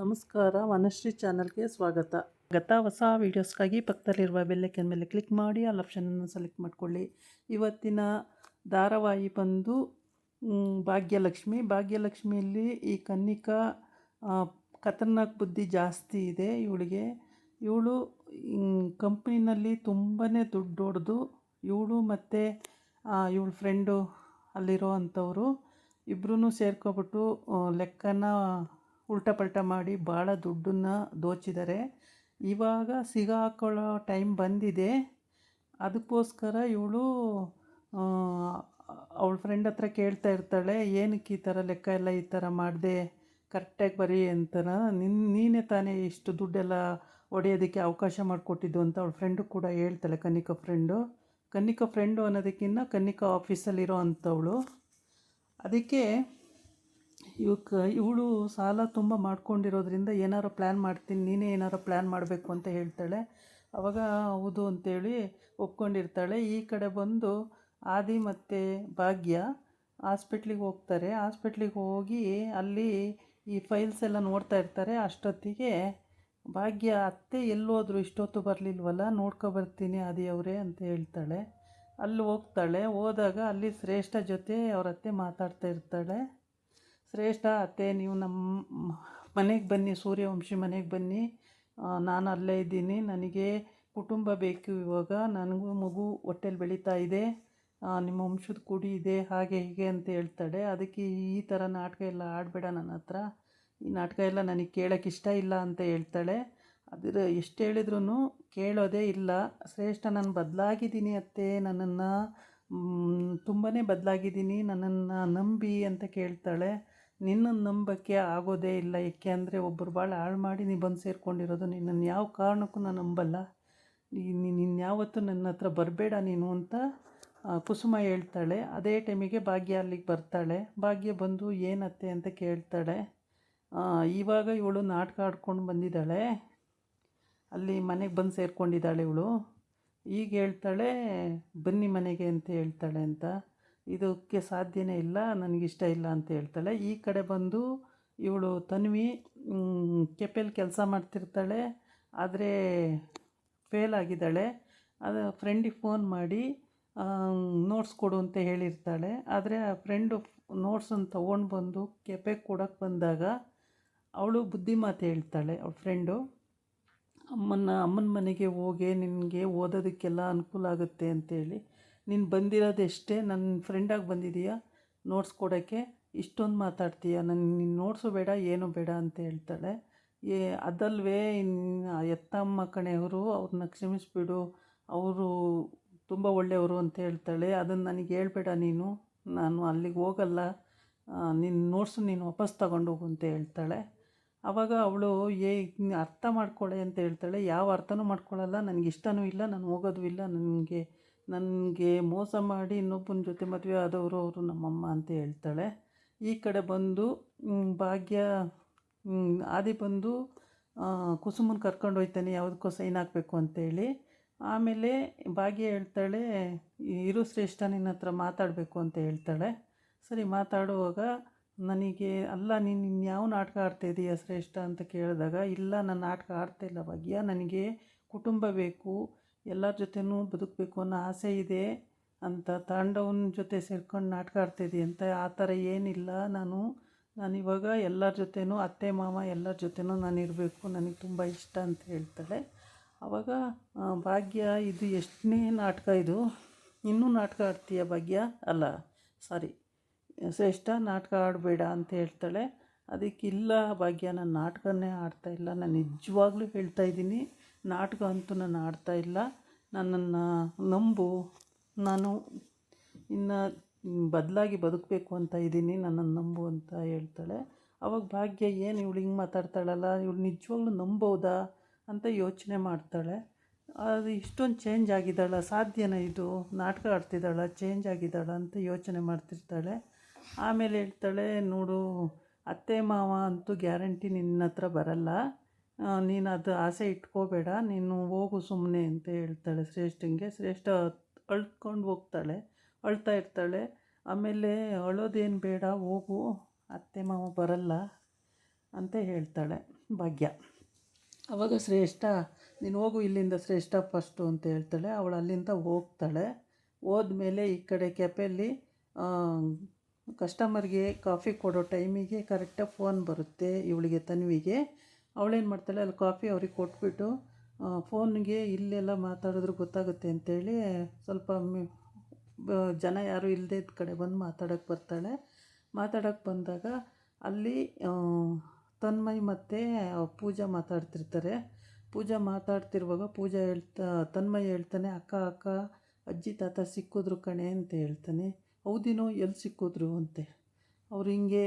ನಮಸ್ಕಾರ, ವನಶ್ರೀ ಚಾನಲ್ಗೆ ಸ್ವಾಗತ. ಹೊಸ ವೀಡಿಯೋಸ್ಗಾಗಿ ಪಕ್ಕದಲ್ಲಿರುವ ಬೆಲ್ಲೈಕನ್ ಮೇಲೆ ಕ್ಲಿಕ್ ಮಾಡಿ ಆಲ್ ಆಪ್ಷನನ್ನು ಸೆಲೆಕ್ಟ್ ಮಾಡಿಕೊಳ್ಳಿ. ಇವತ್ತಿನ ಧಾರಾವಾಹಿ ಬಂದು ಭಾಗ್ಯಲಕ್ಷ್ಮಿಯಲ್ಲಿ ಈ ಕನ್ನಿಕಾ ಖತರ್ನಾಕ್ ಬುದ್ಧಿ ಜಾಸ್ತಿ ಇದೆ ಇವಳಿಗೆ. ಇವಳು ಕಂಪ್ನಿನಲ್ಲಿ ತುಂಬಾ ದುಡ್ಡು ಹೊಡೆದು ಇವಳು ಮತ್ತು ಇವಳ ಫ್ರೆಂಡು ಅಲ್ಲಿರೋ ಅಂಥವರು ಇಬ್ಬರೂ ಸೇರ್ಕೊಬಿಟ್ಟು ಲೆಕ್ಕನ ಉಲ್ಟಾ ಪಲ್ಟಾ ಮಾಡಿ ಭಾಳ ದುಡ್ಡನ್ನು ದೋಚಿದ್ದಾರೆ. ಇವಾಗ ಸಿಗಾಕೊಳ್ಳೋ ಟೈಮ್ ಬಂದಿದೆ. ಅದಕ್ಕೋಸ್ಕರ ಇವಳು ಅವಳ ಫ್ರೆಂಡ್ ಹತ್ರ ಕೇಳ್ತಾ ಇರ್ತಾಳೆ, ಏನಕ್ಕೆ ಈ ಥರ ಲೆಕ್ಕ ಎಲ್ಲ ಈ ಥರ ಮಾಡಿದೆ, ಕರೆಕ್ಟಾಗಿ ಬರೀ ಅಂತಾರ, ನೀನೇ ತಾನೇ ಇಷ್ಟು ದುಡ್ಡೆಲ್ಲ ಹೊಡೆಯೋದಕ್ಕೆ ಅವಕಾಶ ಮಾಡಿಕೊಟ್ಟಿದ್ದು ಅಂತ ಅವಳ ಫ್ರೆಂಡು ಕೂಡ ಹೇಳ್ತಾಳೆ. ಕನ್ನಿಕಾ ಫ್ರೆಂಡು ಅನ್ನೋದಕ್ಕಿಂತ ಕನ್ನಿಕಾ ಆಫೀಸಲ್ಲಿರೋ ಅಂಥವಳು. ಅದಕ್ಕೆ ಇವಳು ಸಾಲ ತುಂಬ ಮಾಡ್ಕೊಂಡಿರೋದ್ರಿಂದ ಏನಾರು ಪ್ಲ್ಯಾನ್ ಮಾಡ್ತೀನಿ, ನೀನೇ ಏನಾರು ಪ್ಲ್ಯಾನ್ ಮಾಡಬೇಕು ಅಂತ ಹೇಳ್ತಾಳೆ. ಆವಾಗ ಹೌದು ಅಂತೇಳಿ ಒಪ್ಕೊಂಡಿರ್ತಾಳೆ. ಈ ಕಡೆ ಬಂದು ಆದಿ ಮತ್ತು ಭಾಗ್ಯ ಹಾಸ್ಪಿಟ್ಲಿಗೆ ಹೋಗ್ತಾರೆ. ಹಾಸ್ಪಿಟ್ಲಿಗೆ ಹೋಗಿ ಅಲ್ಲಿ ಈ ಫೈಲ್ಸ್ ಎಲ್ಲ ನೋಡ್ತಾ ಇರ್ತಾರೆ. ಅಷ್ಟೊತ್ತಿಗೆ ಭಾಗ್ಯ ಅತ್ತೆ ಎಲ್ಲೋದ್ರು, ಇಷ್ಟೊತ್ತು ಬರಲಿಲ್ವಲ್ಲ, ನೋಡ್ಕೊಬರ್ತೀನಿ ಆದಿ ಅವರೇ ಅಂತ ಹೇಳ್ತಾಳೆ. ಅಲ್ಲಿ ಹೋಗ್ತಾಳೆ. ಹೋದಾಗ ಅಲ್ಲಿ ಶ್ರೇಷ್ಠ ಜೊತೆ ಅವ್ರ ಅತ್ತೆ ಮಾತಾಡ್ತಾ ಇರ್ತಾಳೆ. ಶ್ರೇಷ್ಠ, ಅತ್ತೆ ನೀವು ನಮ್ಮ ಮನೆಗೆ ಬನ್ನಿ, ಸೂರ್ಯವಂಶಿ ಮನೆಗೆ ಬನ್ನಿ, ನಾನು ಅಲ್ಲೇ ಇದ್ದೀನಿ, ನನಗೆ ಕುಟುಂಬ ಬೇಕು ಇವಾಗ, ನನಗೂ ಮಗು ಹೊಟ್ಟೆಲಿ ಬೆಳೀತಾ ಇದೆ, ನಿಮ್ಮ ವಂಶದ ಕುಡಿ ಇದೆ, ಹಾಗೆ ಹೀಗೆ ಅಂತ ಹೇಳ್ತಾಳೆ. ಅದಕ್ಕೆ ಈ ಥರ ನಾಟಕ ಎಲ್ಲ ಆಡಬೇಡ, ನನ್ನ ಹತ್ರ ಈ ನಾಟಕ ಎಲ್ಲ ನನಗೆ ಕೇಳೋಕ್ಕೆ ಇಷ್ಟ ಇಲ್ಲ ಅಂತ ಹೇಳ್ತಾಳೆ. ಎಷ್ಟು ಹೇಳಿದ್ರೂ ಕೇಳೋದೇ ಇಲ್ಲ. ಶ್ರೇಷ್ಠ, ನಾನು ಬದಲಾಗಿದ್ದೀನಿ ಅತ್ತೆ, ನನ್ನನ್ನು ತುಂಬಾ ಬದಲಾಗಿದ್ದೀನಿ, ನನ್ನನ್ನು ನಂಬಿ ಅಂತ ಕೇಳ್ತಾಳೆ. ನಿನ್ನನ್ನು ನಂಬೋಕ್ಕೆ ಆಗೋದೇ ಇಲ್ಲ, ಏಕೆ ಅಂದರೆ ಒಬ್ಬರು ಭಾಳ ಹಾಳು ಮಾಡಿ ನೀನು ಬಂದು ಸೇರಿಕೊಂಡಿರೋದು, ನಿನ್ನನ್ನು ಯಾವ ಕಾರಣಕ್ಕೂ ನಾನು ನಂಬಲ್ಲ, ನೀನು ಯಾವತ್ತೂ ನನ್ನ ಹತ್ರ ಬರಬೇಡ ನೀನು ಅಂತ ಕುಸುಮ ಹೇಳ್ತಾಳೆ. ಅದೇ ಟೈಮಿಗೆ ಭಾಗ್ಯ ಅಲ್ಲಿಗೆ ಬರ್ತಾಳೆ. ಭಾಗ್ಯ ಬಂದು ಏನತ್ತೆ ಅಂತ ಕೇಳ್ತಾಳೆ. ಇವಾಗ ಇವಳು ನಾಟಕ ಆಡ್ಕೊಂಡು ಬಂದಿದ್ದಾಳೆ, ಅಲ್ಲಿ ಮನೆಗೆ ಬಂದು ಸೇರಿಕೊಂಡಿದ್ದಾಳೆ ಇವಳು. ಈಗ ಹೇಳ್ತಾಳೆ ಬನ್ನಿ ಮನೆಗೆ ಅಂತ ಹೇಳ್ತಾಳೆ ಅಂತ. ಇದಕ್ಕೆ ಸಾಧ್ಯನೇ ಇಲ್ಲ, ನನಗಿಷ್ಟ ಇಲ್ಲ ಅಂತ ಹೇಳ್ತಾಳೆ. ಈ ಕಡೆ ಬಂದು ಇವಳು ತನ್ವಿ ಕೆಪೆಯಲ್ಲಿ ಕೆಲಸ ಮಾಡ್ತಿರ್ತಾಳೆ, ಆದರೆ ಫೇಲ್ ಆಗಿದ್ದಾಳೆ. ಅದು ಫ್ರೆಂಡಿಗೆ ಫೋನ್ ಮಾಡಿ ನೋಟ್ಸ್ ಕೊಡು ಅಂತ ಹೇಳಿರ್ತಾಳೆ. ಆದರೆ ಆ ಫ್ರೆಂಡು ನೋಟ್ಸನ್ನು ತೊಗೊಂಡು ಬಂದು ಕೆಪೆಗೆ ಕೊಡೋಕ್ಕೆ ಬಂದಾಗ ಅವಳು ಬುದ್ಧಿ ಮಾತು ಹೇಳ್ತಾಳೆ. ಅವಳ ಫ್ರೆಂಡು, ಅಮ್ಮನ ಮನೆಗೆ ಹೋಗಿ ನಿನಗೆ ಓದೋದಕ್ಕೆಲ್ಲ ಅನುಕೂಲ ಆಗುತ್ತೆ ಅಂತೇಳಿ ನೀನು ಬಂದಿರೋದೆಷ್ಟೇ, ನನ್ನ ಫ್ರೆಂಡಾಗಿ ಬಂದಿದೀಯಾ ನೋಟ್ಸ್ ಕೊಡೋಕ್ಕೆ, ಇಷ್ಟೊಂದು ಮಾತಾಡ್ತೀಯ, ನಿನ್ನ ನೋಟ್ಸು ಬೇಡ ಏನೂ ಬೇಡ ಅಂತ ಹೇಳ್ತಾಳೆ. ಅದಲ್ವೇ ಎತ್ತಮ್ಮ ಕಣೆಯವರು, ಅವ್ರನ್ನ ಕ್ಷಮಿಸ್ಬಿಡು, ಅವರು ತುಂಬ ಒಳ್ಳೆಯವರು ಅಂತ ಹೇಳ್ತಾಳೆ. ಅದನ್ನು ನನಗೆ ಹೇಳ್ಬೇಡ ನೀನು, ನಾನು ಅಲ್ಲಿಗೆ ಹೋಗಲ್ಲ, ನಿನ್ನ ನೋಟ್ಸು ನೀನು ವಾಪಸ್ ತಗೊಂಡೋಗು ಅಂತ ಹೇಳ್ತಾಳೆ. ಆವಾಗ ಅವಳು ಅರ್ಥ ಮಾಡ್ಕೊಳ್ಳೆ ಅಂತ ಹೇಳ್ತಾಳೆ. ಯಾವ ಅರ್ಥನೂ ಮಾಡ್ಕೊಳ್ಳಲ್ಲ, ನನಗಿಷ್ಟನೂ ಇಲ್ಲ, ನಾನು ಹೋಗೋದು ಇಲ್ಲ, ನನಗೆ ಮೋಸ ಮಾಡಿ ಇನ್ನೊಬ್ಬನ ಜೊತೆ ಮದುವೆ ಆದವರು ಅವರು ನಮ್ಮಮ್ಮ ಅಂತ ಹೇಳ್ತಾಳೆ. ಈ ಕಡೆ ಬಂದು ಭಾಗ್ಯ ಆದಿ ಬಂದು ಕುಸುಮನ ಕರ್ಕೊಂಡು ಹೋಗ್ತಾನೆ, ಯಾವುದಕ್ಕೋ ಸೈನ್ ಹಾಕಬೇಕು ಅಂತೇಳಿ. ಆಮೇಲೆ ಭಾಗ್ಯ ಹೇಳ್ತಾಳೆ, ಇರು ಶ್ರೇಷ್ಠ, ನಿನ್ನ ಹತ್ರ ಮಾತಾಡಬೇಕು ಅಂತ ಹೇಳ್ತಾಳೆ. ಸರಿ ಮಾತಾಡುವಾಗ ನನಗೆ ಅಲ್ಲ, ನೀನು ಯಾವ ನಾಟಕ ಆಡ್ತಾಯಿದ್ದೀಯ ಶ್ರೇಷ್ಠ ಅಂತ ಕೇಳಿದಾಗ, ಇಲ್ಲ ನಾನು ನಾಟಕ ಆಡ್ತಾಯಿಲ್ಲ ಭಾಗ್ಯ, ನನಗೆ ಕುಟುಂಬ ಬೇಕು, ಎಲ್ಲರ ಜೊತೆನೂ ಬದುಕಬೇಕು ಅನ್ನೋ ಆಸೆ ಇದೆ ಅಂತ, ತಾಂಡವನ ಜೊತೆ ಸೇರ್ಕೊಂಡು ನಾಟಕ ಆಡ್ತಾಯಿದ್ದೀಯ ಅಂತ. ಆ ಥರ ಏನಿಲ್ಲ, ನಾನಿವಾಗ ಎಲ್ಲರ ಜೊತೆನೂ ಅತ್ತೆ ಮಾವ ಎಲ್ಲರ ಜೊತೆನೂ ನಾನು ಇರಬೇಕು, ನನಗೆ ತುಂಬ ಇಷ್ಟ ಅಂತ ಹೇಳ್ತಾಳೆ. ಆವಾಗ ಭಾಗ್ಯ, ಇದು ಎಷ್ಟನೇ ನಾಟಕ ಇದು, ಇನ್ನೂ ನಾಟಕ ಆಡ್ತೀಯ ಭಾಗ್ಯ, ಅಲ್ಲ ಸಾರಿ ಶ್ರೇಷ್ಠ, ನಾಟಕ ಆಡಬೇಡ ಅಂತ ಹೇಳ್ತಾಳೆ. ಅದಕ್ಕಿಲ್ಲ ಭಾಗ್ಯ, ನಾನು ನಾಟಕನೇ ಆಡ್ತಾಯಿಲ್ಲ, ನಾನು ನಿಜವಾಗ್ಲೂ ಹೇಳ್ತಾಯಿದ್ದೀನಿ, ನಾಟಕ ಅಂತೂ ನಾನು ಆಡ್ತಾಯಿಲ್ಲ, ನನ್ನನ್ನು ನಂಬು, ನಾನು ಇನ್ನು ಬದಲಾಗಿ ಬದುಕಬೇಕು ಅಂತ ಇದ್ದೀನಿ, ನನ್ನನ್ನು ನಂಬು ಅಂತ ಹೇಳ್ತಾಳೆ. ಆವಾಗ ಭಾಗ್ಯ, ಏನು ಇವಳು ಹಿಂಗೆ ಮಾತಾಡ್ತಾಳಲ್ಲ, ಇವಳು ನಿಜವಾಗ್ಲೂ ನಂಬೋದಾ ಅಂತ ಯೋಚನೆ ಮಾಡ್ತಾಳೆ. ಅದು ಇಷ್ಟೊಂದು ಚೇಂಜ್ ಆಗಿದ್ದಾಳ, ಸಾಧ್ಯನಾ ಇದು, ನಾಟಕ ಆಡ್ತಿದ್ದಾಳ, ಚೇಂಜ್ ಆಗಿದ್ದಾಳ ಅಂತ ಯೋಚನೆ ಮಾಡ್ತಿರ್ತಾಳೆ. ಆಮೇಲೆ ಹೇಳ್ತಾಳೆ, ನೋಡು ಅತ್ತೆ ಮಾವ ಅಂತೂ ಗ್ಯಾರಂಟಿ ನಿನ್ನ ಹತ್ರ ಬರಲ್ಲ, ನೀನು ಅದು ಆಸೆ ಇಟ್ಕೋಬೇಡ, ನೀನು ಹೋಗು ಸುಮ್ಮನೆ ಅಂತ ಹೇಳ್ತಾಳೆ ಶ್ರೇಷ್ಠಂಗೆ. ಶ್ರೇಷ್ಠ ಅಳ್ಕೊಂಡು ಹೋಗ್ತಾಳೆ, ಅಳ್ತಾ ಇರ್ತಾಳೆ. ಆಮೇಲೆ ಅಳೋದೇನು ಬೇಡ, ಹೋಗು, ಅತ್ತೆ ಮಾವ ಬರಲ್ಲ, ಅಂತ ಹೇಳ್ತಾಳೆ ಭಾಗ್ಯ. ಆವಾಗ ಶ್ರೇಷ್ಠ ನೀನು ಹೋಗು ಇಲ್ಲಿಂದ ಶ್ರೇಷ್ಠ ಫಸ್ಟು ಅಂತ ಹೇಳ್ತಾಳೆ. ಅವಳು ಅಲ್ಲಿಂದ ಹೋಗ್ತಾಳೆ. ಹೋದ್ಮೇಲೆ ಈ ಕಡೆ ಕೆಫೆಯಲ್ಲಿ ಕಸ್ಟಮರ್ಗೆ ಕಾಫಿ ಕೊಡೋ ಟೈಮಿಗೆ ಕರೆಕ್ಟಾಗಿ ಫೋನ್ ಬರುತ್ತೆ ಇವಳಿಗೆ, ತನ್ವಿಗೆ. ಅವಳೇನು ಮಾಡ್ತಾಳೆ, ಅಲ್ಲಿ ಕಾಫಿ ಅವ್ರಿಗೆ ಕೊಟ್ಬಿಟ್ಟು ಫೋನ್ಗೆ ಇಲ್ಲೆಲ್ಲ ಮಾತಾಡಿದ್ರು ಗೊತ್ತಾಗುತ್ತೆ ಅಂತೇಳಿ ಸ್ವಲ್ಪ ಜನ ಯಾರು ಇಲ್ಲದೆ ಇದ್ದ ಕಡೆ ಬಂದು ಮಾತಾಡೋಕ್ಕೆ ಬರ್ತಾಳೆ. ಮಾತಾಡೋಕ್ಕೆ ಬಂದಾಗ ಅಲ್ಲಿ ತನ್ಮಯ್ ಮತ್ತು ಪೂಜಾ ಮಾತಾಡ್ತಿರ್ತಾರೆ. ಪೂಜಾ ಮಾತಾಡ್ತಿರುವಾಗ ತನ್ಮಯ್ ಹೇಳ್ತಾನೆ, ಅಕ್ಕ ಅಕ್ಕ ಅಜ್ಜಿ ತಾತ ಸಿಕ್ಕಿದ್ರು ಕಣೆ ಅಂತ ಹೇಳ್ತಾನೆ. ಹೌದೇನೋ, ಎಲ್ಲಿ ಸಿಕ್ಕಿದ್ರು ಅಂತೆ. ಅವ್ರು ಹಿಂಗೆ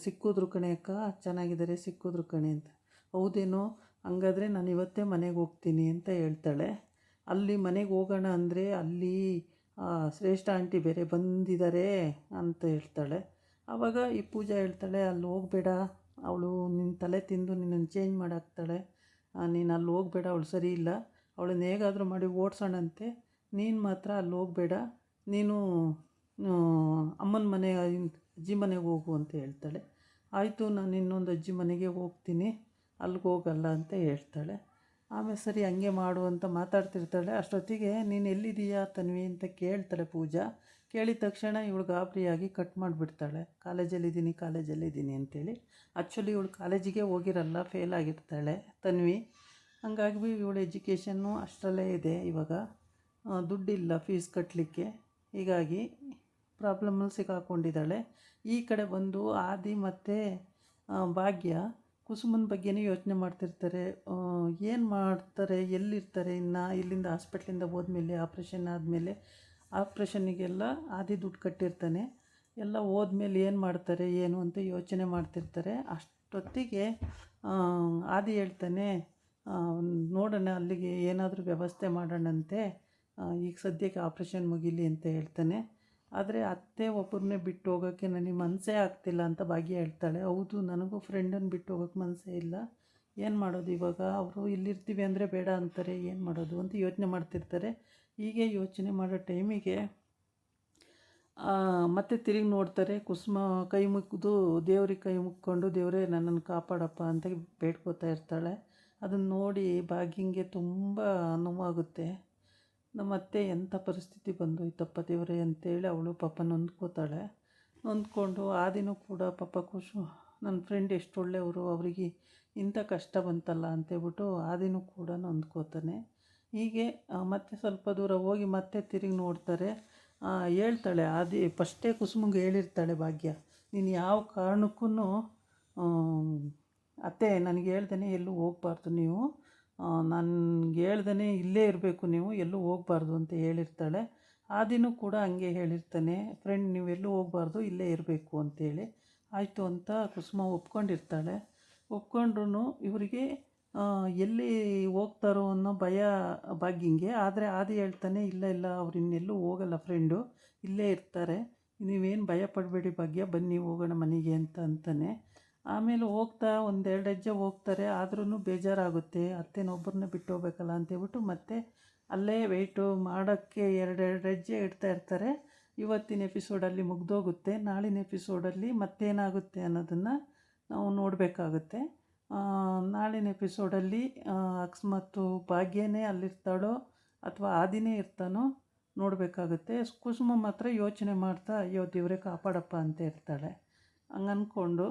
ಸಿಕ್ಕಿದ್ರು ಕಣೆ ಅಕ್ಕ, ಚೆನ್ನಾಗಿದ್ದಾರೆ ಸಿಕ್ಕಿದ್ರು ಕಣೆ ಅಂತ. ಹೌದೇನೋ, ಹಂಗಾದ್ರೆ ನಾನು ಇವತ್ತೇ ಮನೆಗೆ ಹೋಗ್ತೀನಿ ಅಂತ ಹೇಳ್ತಾಳೆ. ಅಲ್ಲಿ ಮನೆಗೆ ಹೋಗೋಣ ಅಂದರೆ ಅಲ್ಲಿ ಶ್ರೇಷ್ಠ ಆಂಟಿ ಬೇರೆ ಬಂದಿದ್ದಾರೆ ಅಂತ ಹೇಳ್ತಾಳೆ. ಆವಾಗ ಈ ಪೂಜಾ ಹೇಳ್ತಾಳೆ, ಅಲ್ಲಿ ಹೋಗಬೇಡ, ಅವಳು ನಿನ್ನ ತಲೆ ತಿಂದು ನಿನ್ನನ್ನು ಚೇಂಜ್ ಮಾಡಾಕ್ತಾಳೆ, ನೀನು ಅಲ್ಲಿ ಹೋಗಬೇಡ, ಅವಳು ಸರಿ ಇಲ್ಲ, ಅವಳನ್ನ ಹೇಗಾದರೂ ಮಾಡಿ ಓಡಿಸೋಣಂತೆ, ನೀನು ಮಾತ್ರ ಅಲ್ಲಿ ಹೋಗಬೇಡ, ನೀನು ಅಮ್ಮನ ಮನೆ ಅಜ್ಜಿ ಮನೆಗೆ ಹೋಗು ಅಂತ ಹೇಳ್ತಾಳೆ. ಆಯಿತು, ನಾನು ಇನ್ನೊಂದು ಅಜ್ಜಿ ಮನೆಗೆ ಹೋಗ್ತೀನಿ, ಅಲ್ಲಿಗೆ ಹೋಗಲ್ಲ ಅಂತ ಹೇಳ್ತಾಳೆ. ಆಮೇಲೆ ಸರಿ ಹಂಗೆ ಮಾಡು ಅಂತ ಮಾತಾಡ್ತಿರ್ತಾಳೆ. ಅಷ್ಟೊತ್ತಿಗೆ ನೀನು ಎಲ್ಲಿದ್ದೀಯಾ ತನ್ವಿ ಅಂತ ಕೇಳ್ತಾಳೆ ಪೂಜಾ. ಕೇಳಿದ ತಕ್ಷಣ ಇವಳು ಗಾಬರಿಯಾಗಿ ಕಟ್ ಮಾಡಿಬಿಡ್ತಾಳೆ. ಕಾಲೇಜಲ್ಲಿದ್ದೀನಿ ಅಂತೇಳಿ. ಆ್ಯಕ್ಚುಲಿ ಇವಳು ಕಾಲೇಜಿಗೆ ಹೋಗಿರಲ್ಲ, ಫೇಲ್ ಆಗಿರ್ತಾಳೆ ತನ್ವಿ. ಹಂಗಾಗಿ ಇವಳು ಎಜುಕೇಷನ್ನು ಅಷ್ಟರಲ್ಲೇ ಇದೆ. ಇವಾಗ ದುಡ್ಡಿಲ್ಲ ಫೀಸ್ ಕಟ್ಟಲಿಕ್ಕೆ, ಹೀಗಾಗಿ ಪ್ರಾಬ್ಲಮ್ಮಲ್ಲಿ ಸಿಕ್ಕಾಕೊಂಡಿದ್ದಾಳೆ. ಈ ಕಡೆ ಬಂದು ಆದಿ ಮತ್ತು ಭಾಗ್ಯ ಕುಸುಮನ ಬಗ್ಗೆನೇ ಯೋಚನೆ ಮಾಡ್ತಿರ್ತಾರೆ. ಏನು ಮಾಡ್ತಾರೆ, ಎಲ್ಲಿರ್ತಾರೆ, ಇನ್ನು ಇಲ್ಲಿಂದ ಹಾಸ್ಪಿಟ್ಲಿಂದ ಹೋದ್ಮೇಲೆ ಆಪ್ರೇಷನ್ ಆದಮೇಲೆ ಆಪ್ರೇಷನ್ನಿಗೆಲ್ಲ ಆದಿ ದುಡ್ಡು ಕಟ್ಟಿರ್ತಾನೆ. ಎಲ್ಲ ಹೋದ್ಮೇಲೆ ಏನು ಮಾಡ್ತಾರೆ ಏನು ಅಂತ ಯೋಚನೆ ಮಾಡ್ತಿರ್ತಾರೆ. ಅಷ್ಟೊತ್ತಿಗೆ ಆದಿ ಹೇಳ್ತಾನೆ, ನೋಡೋಣ ಅಲ್ಲಿಗೆ ಏನಾದರೂ ವ್ಯವಸ್ಥೆ ಮಾಡೋಣಂತೆ, ಈಗ ಸದ್ಯಕ್ಕೆ ಆಪ್ರೇಷನ್ ಮುಗೀಲಿ ಅಂತ ಹೇಳ್ತಾನೆ. ಆದರೆ ಅತ್ತೆ ಒಬ್ಬರನ್ನೇ ಬಿಟ್ಟು ಹೋಗೋಕ್ಕೆ ನನಗೆ ಮನಸ್ಸೇ ಆಗ್ತಿಲ್ಲ ಅಂತ ಭಾಗ್ಯ ಹೇಳ್ತಾಳೆ. ಹೌದು, ನನಗೂ ಫ್ರೆಂಡನ್ನು ಬಿಟ್ಟು ಹೋಗೋಕ್ಕೆ ಮನಸ್ಸೇ ಇಲ್ಲ, ಏನು ಮಾಡೋದು ಇವಾಗ, ಅವರು ಇಲ್ಲಿರ್ತೀವಿ ಅಂದರೆ ಬೇಡ ಅಂತಾರೆ, ಏನು ಮಾಡೋದು ಅಂತ ಯೋಚನೆ ಮಾಡ್ತಿರ್ತಾರೆ. ಹೀಗೆ ಯೋಚನೆ ಮಾಡೋ ಟೈಮಿಗೆ ಮತ್ತೆ ತಿರುಗಿ ನೋಡ್ತಾರೆ. ಕುಸುಮ ಕೈ ಮುಗಿದು ದೇವ್ರಿಗೆ ಕೈ ಮುಕ್ಕೊಂಡು, ದೇವರೇ ನನ್ನನ್ನು ಕಾಪಾಡಪ್ಪ ಅಂತ ಬೇಡ್ಕೋತಾ ಇರ್ತಾಳೆ. ಅದನ್ನು ನೋಡಿ ಭಾಗ್ಯಂಗೆ ತುಂಬ ನೋವಾಗುತ್ತೆ. ನಮ್ಮ ಅತ್ತೆ ಎಂಥ ಪರಿಸ್ಥಿತಿ ಬಂದೋಯ್ತಪ್ಪ ದೇವರೇ ಅಂತೇಳಿ ಅವಳು ಪಾಪ ನೊಂದ್ಕೋತಾಳೆ. ನೊಂದ್ಕೊಂಡು ಆದಿನೂ ಕೂಡ ಪಾಪ ನನ್ನ ಫ್ರೆಂಡ್ ಎಷ್ಟು ಒಳ್ಳೆಯವರು, ಅವರಿಗೆ ಇಂಥ ಕಷ್ಟ ಬಂತಲ್ಲ ಅಂತೇಳ್ಬಿಟ್ಟು ಆದಿನೂ ಕೂಡ ನೊಂದ್ಕೋತಾನೆ. ಹೀಗೆ ಮತ್ತೆ ಸ್ವಲ್ಪ ದೂರ ಹೋಗಿ ಮತ್ತೆ ತಿರುಗಿ ನೋಡ್ತಾರೆ. ಹೇಳ್ತಾಳೆ ಆದಿ, ಫಸ್ಟೇ ಕುಸುಮಂಗೆ ಹೇಳಿರ್ತಾಳೆ ಭಾಗ್ಯ, ನೀನು ಯಾವ ಕಾರಣಕ್ಕೂ ಅತ್ತೆ ನನಗೆ ಹೇಳ್ದೇ ಎಲ್ಲೂ ಹೋಗಬಾರ್ದು, ನೀವು ನನಗೆ ಹೇಳ್ದೇ ಇಲ್ಲೇ ಇರಬೇಕು, ನೀವು ಎಲ್ಲೂ ಹೋಗಬಾರ್ದು ಅಂತ ಹೇಳಿರ್ತಾಳೆ. ಆದಿನೂ ಕೂಡ ಹಂಗೆ ಹೇಳಿರ್ತಾನೆ, ಫ್ರೆಂಡ್ ನೀವೆಲ್ಲೂ ಹೋಗಬಾರ್ದು, ಇಲ್ಲೇ ಇರಬೇಕು ಅಂತೇಳಿ. ಆಯಿತು ಅಂತ ಕುಸುಮ ಒಪ್ಕೊಂಡಿರ್ತಾಳೆ. ಒಪ್ಕೊಂಡ್ರೂ ಇವರಿಗೆ ಎಲ್ಲಿ ಹೋಗ್ತಾರೋ ಅನ್ನೋ ಭಯ ಭಾಗ್ಯಂಗೆ. ಆದರೆ ಆದಿ ಹೇಳ್ತಾನೆ, ಇಲ್ಲ ಅವ್ರು ಇನ್ನೆಲ್ಲೂ ಹೋಗಲ್ಲ ಫ್ರೆಂಡು, ಇಲ್ಲೇ ಇರ್ತಾರೆ, ನೀವೇನು ಭಯ ಪಡಬೇಡಿ ಭಾಗ್ಯ, ಬನ್ನಿ ಹೋಗೋಣ ಮನೆಗೆ ಅಂತ ಅಂತಾನೆ. ಆಮೇಲೆ ಹೋಗ್ತಾ ಒಂದೆರಡು ಹೆಜ್ಜೆ ಹೋಗ್ತಾರೆ. ಆದ್ರೂ ಬೇಜಾರಾಗುತ್ತೆ, ಅತ್ತೆನೊಬ್ಬರನ್ನ ಬಿಟ್ಟು ಹೋಗ್ಬೇಕಲ್ಲ ಅಂತೇಳ್ಬಿಟ್ಟು ಮತ್ತೆ ಅಲ್ಲೇ ವೆಯ್ಟು ಮಾಡೋಕ್ಕೆ ಎರಡೆರಡು ಹೆಜ್ಜೆ ಇಡ್ತಾ ಇರ್ತಾರೆ. ಇವತ್ತಿನ ಎಪಿಸೋಡಲ್ಲಿ ಮುಗ್ದೋಗುತ್ತೆ. ನಾಳಿನ ಎಪಿಸೋಡಲ್ಲಿ ಮತ್ತೇನಾಗುತ್ತೆ ಅನ್ನೋದನ್ನು ನಾವು ನೋಡಬೇಕಾಗುತ್ತೆ. ನಾಳಿನ ಎಪಿಸೋಡಲ್ಲಿ ಅಕಸ್ಮಾತ್ ಭಾಗ್ಯನೇ ಅಲ್ಲಿರ್ತಾಳೋ ಅಥವಾ ಆದಿನೇ ಇರ್ತಾನೋ ನೋಡಬೇಕಾಗುತ್ತೆ. ಕುಸುಮ ಮಾತ್ರ ಯೋಚನೆ ಮಾಡ್ತಾ ಅಯ್ಯೋ ದೇವರೇ ಕಾಪಾಡಪ್ಪ ಅಂತ ಇರ್ತಾಳೆ. ಹಂಗೆ ಅಂದ್ಕೊಂಡು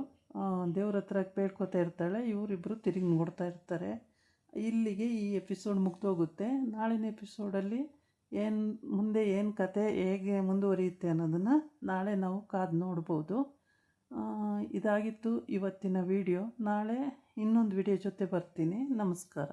ದೇವ್ರ ಹತ್ರ ಬೇಡ್ಕೋತಾ ಇರ್ತಾಳೆ. ಇವರಿಬ್ಬರು ತಿರುಗಿ ನೋಡ್ತಾ ಇರ್ತಾರೆ. ಇಲ್ಲಿಗೆ ಈ ಎಪಿಸೋಡ್ ಮುಗ್ದೋಗುತ್ತೆ. ನಾಳಿನ ಎಪಿಸೋಡಲ್ಲಿ ಮುಂದೆ ಏನು ಕತೆ ಹೇಗೆ ಮುಂದುವರಿಯುತ್ತೆ ಅನ್ನೋದನ್ನು ನಾಳೆ ನಾವು ಕಾದು ನೋಡ್ಬೋದು. ಇದಾಗಿತ್ತು ಇವತ್ತಿನ ವಿಡಿಯೋ. ನಾಳೆ ಇನ್ನೊಂದು ವಿಡಿಯೋ ಜೊತೆ ಬರ್ತೀನಿ. ನಮಸ್ಕಾರ.